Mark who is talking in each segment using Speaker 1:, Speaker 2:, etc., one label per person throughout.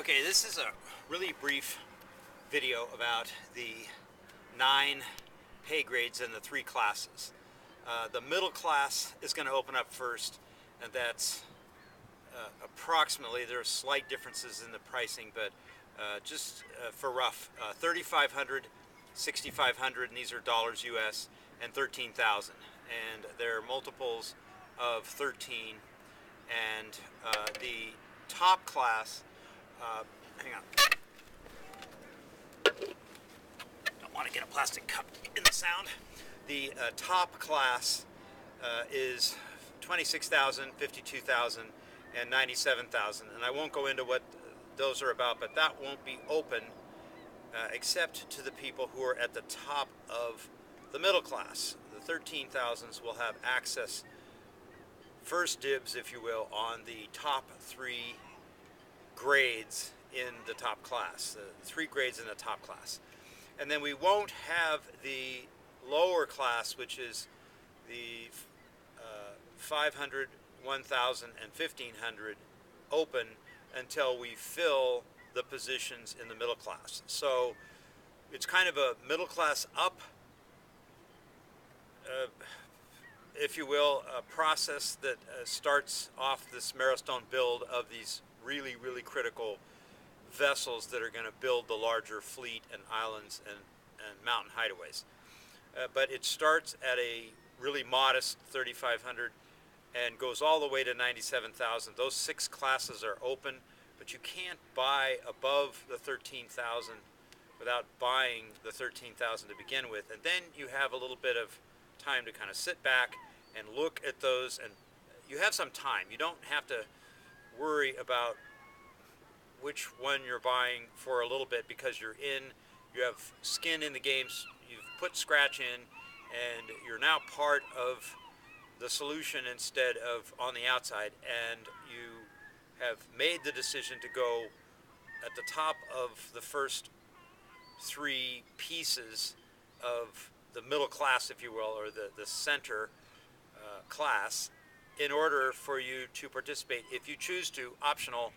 Speaker 1: Okay, this is a really brief video about the 9 pay grades in the 3 classes. The middle class is going to open up first, and that's approximately, there are slight differences in the pricing, but just for rough, 3,500, 6,500, and these are dollars US, and 13,000. And they're multiples of 13. And the top class, hang on, don't want to get a plastic cup in the sound. The top class is 26,000, 52,000, and 97,000, and I won't go into what those are about, but that won't be open except to the people who are at the top of the middle class. The 13,000s will have access, first dibs, if you will, on the top 3 grades in the top class, the 3 grades in the top class. And then we won't have the lower class, which is the 500, 1,000, and 1,500 open until we fill the positions in the middle class. So it's kind of a middle class up, if you will, a process that starts off this Marrowstone build of these really, really critical vessels that are going to build the larger fleet and islands and mountain hideaways. But it starts at a really modest 3,500 and goes all the way to 97,000. Those 6 classes are open, but you can't buy above the 13,000 without buying the 13,000 to begin with. And then you have a little bit of time to kind of sit back and look at those, and you have some time. You don't have to worry about which one you're buying for a little bit, because you have skin in the games, you've put scratch in, and you're now part of the solution instead of on the outside, and you have made the decision to go at the top of the first 3 pieces of the middle class, if you will, or the center class, in order for you to participate, if you choose to, optional,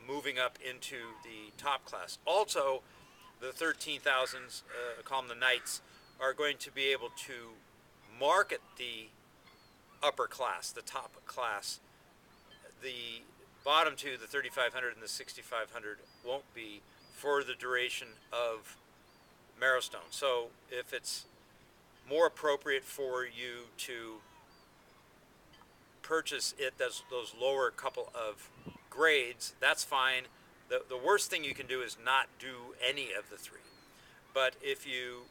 Speaker 1: moving up into the top class. Also, the 13,000s, call them the Knights, are going to be able to market the upper class, the top class. The bottom 2, the 3,500 and the 6,500, won't be for the duration of Marrowstone. So if it's more appropriate for you to purchase it, those lower couple of grades, that's fine. The worst thing you can do is not do any of the 3. But if you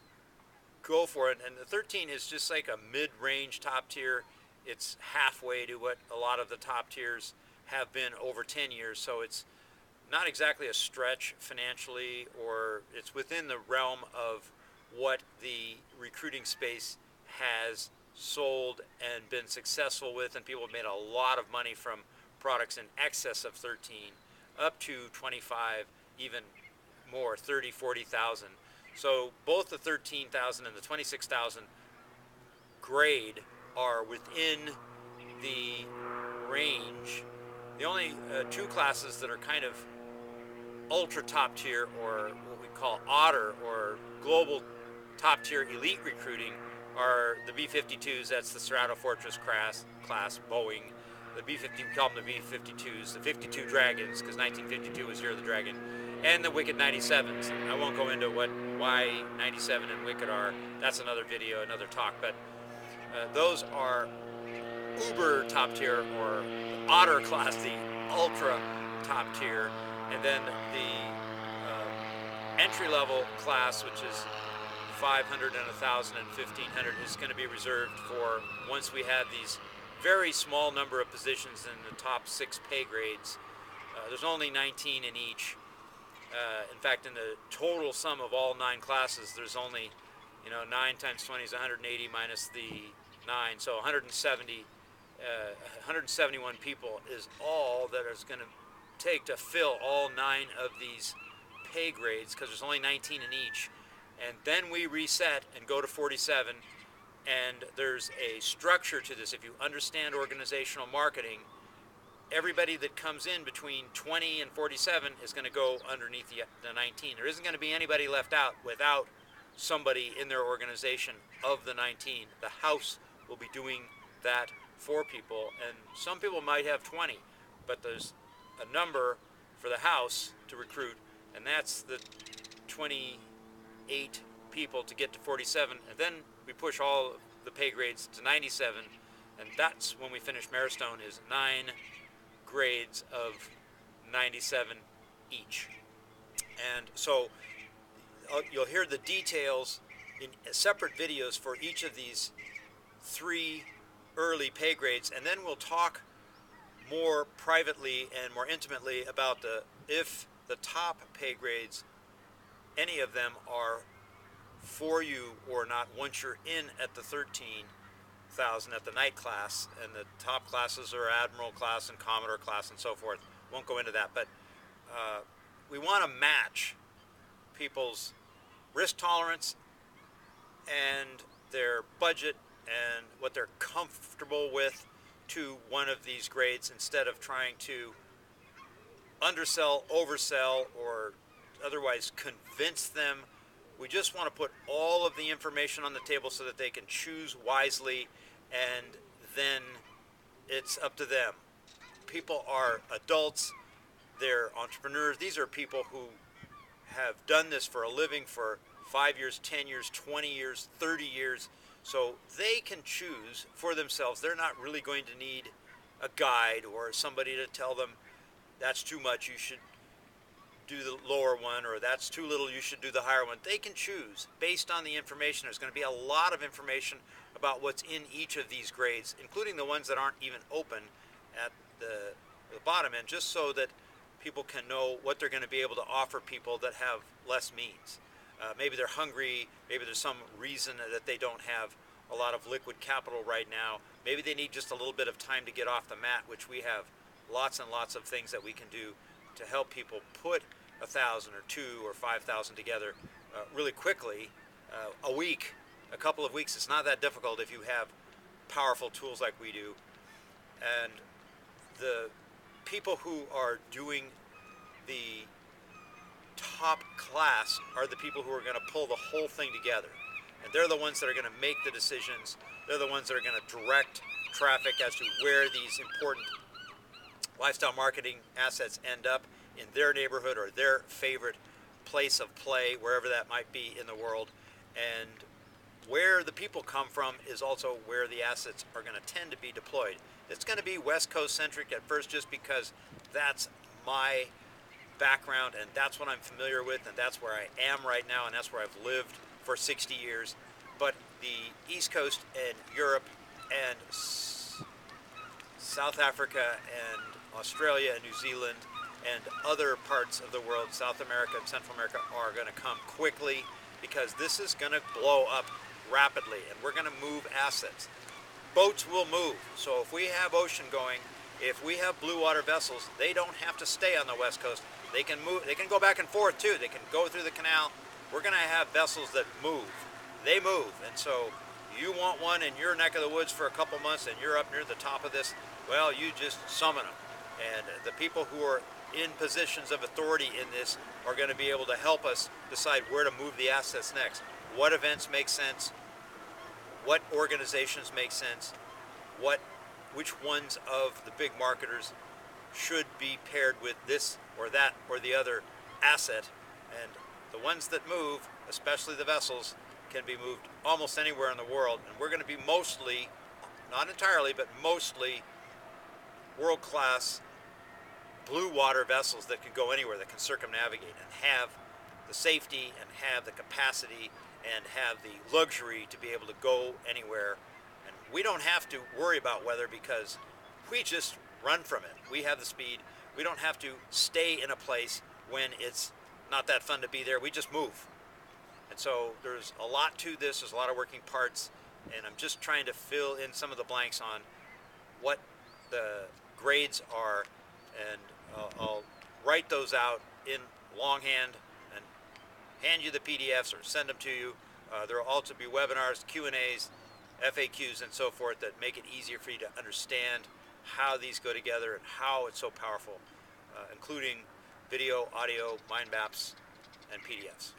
Speaker 1: go for it, and the 13 is just like a mid-range top tier, it's halfway to what a lot of the top tiers have been over 10 years, so it's not exactly a stretch financially, or it's within the realm of what the recruiting space has sold and been successful with, and people have made a lot of money from products in excess of 13 up to 25, even more, 30, 40,000. So both the 13,000 and the 26,000 grade are within the range. The only 2 classes that are kind of ultra top tier, or what we call otter or global top tier elite recruiting, are the B-52s. That's the Cerrado Fortress class Boeing. The B-50, we call them the B-52s, the 52 Dragons, because 1952 was Year of the Dragon, and the Wicked 97s. I won't go into why 97 and Wicked are. That's another video, another talk. But those are uber top tier, or the otter class, the ultra top tier. And then the entry-level class, which is 500 and 1,000 and 1,500, is going to be reserved for once we have these very small number of positions in the top 6 pay grades. There's only 19 in each. In fact, in the total sum of all 9 classes, there's only, 9 times 20 is 180 minus the 9, so 171 people is all that is going to take to fill all 9 of these pay grades, because there's only 19 in each. And then we reset and go to 47, and there's a structure to this. If you understand organizational marketing, everybody that comes in between 20 and 47 is going to go underneath the 19. There isn't going to be anybody left out without somebody in their organization of the 19. The house will be doing that for people, and some people might have 20, but there's a number for the house to recruit, and that's the 28 people to get to 47, and then we push all the pay grades to 97, and that's when we finish Marrowstone, is 9 grades of 97 each. And so you'll hear the details in separate videos for each of these 3 early pay grades, and then we'll talk more privately and more intimately about if the top pay grades, any of them are for you or not once you're in at the 13,000 at the Knight class, and the top classes are Admiral class and Commodore class and so forth. Won't go into that, but we want to match people's risk tolerance and their budget and what they're comfortable with to one of these grades, instead of trying to undersell, oversell, or otherwise convince them. We just want to put all of the information on the table so that they can choose wisely, and then it's up to them. People are adults, they're entrepreneurs. These are people who have done this for a living for 5 years, 10 years, 20 years, 30 years. So they can choose for themselves. They're not really going to need a guide or somebody to tell them that's too much, you should do the lower one, or that's too little, you should do the higher one. They can choose based on the information. There's going to be a lot of information about what's in each of these grades, including the ones that aren't even open at the bottom end, just so that people can know what they're going to be able to offer people that have less means. Maybe they're hungry, maybe there's some reason that they don't have a lot of liquid capital right now. Maybe they need just a little bit of time to get off the mat, which we have lots and lots of things that we can do to help people put 1,000 or 2 or 5,000 together really quickly. A week, a couple of weeks, it's not that difficult if you have powerful tools like we do. And the people who are doing the top class are the people who are going to pull the whole thing together. And they're the ones that are going to make the decisions. They're the ones that are going to direct traffic as to where these important lifestyle marketing assets end up in their neighborhood or their favorite place of play, wherever that might be in the world. And where the people come from is also where the assets are going to tend to be deployed. It's going to be West Coast centric at first, just because that's my background and that's what I'm familiar with, and that's where I am right now, and that's where I've lived for 60 years. But the East Coast and Europe and South Africa and Australia and New Zealand and other parts of the world, South America and Central America, are going to come quickly, because this is going to blow up rapidly, and we're going to move assets. Boats will move. So if we have ocean going, if we have blue water vessels, they don't have to stay on the West Coast. They can move. They can go back and forth too. They can go through the canal. We're going to have vessels that move. They move. And so you want one in your neck of the woods for a couple months and you're up near the top of this, well, you just summon them. And the people who are in positions of authority in this are going to be able to help us decide where to move the assets next. What events make sense? What organizations make sense? Which ones of the big marketers should be paired with this or that or the other asset? And the ones that move, especially the vessels, can be moved almost anywhere in the world. And we're going to be mostly, not entirely, but mostly world-class blue water vessels that can go anywhere, that can circumnavigate and have the safety and have the capacity and have the luxury to be able to go anywhere. And we don't have to worry about weather, because we just run from it. We have the speed. We don't have to stay in a place when it's not that fun to be there. We just move. And so there's a lot to this. There's a lot of working parts, and I'm just trying to fill in some of the blanks on what the grades are, and I'll write those out in longhand and hand you the PDFs or send them to you. There will also be webinars, Q&As, FAQs, and so forth that make it easier for you to understand how these go together and how it's so powerful, including video, audio, mind maps, and PDFs.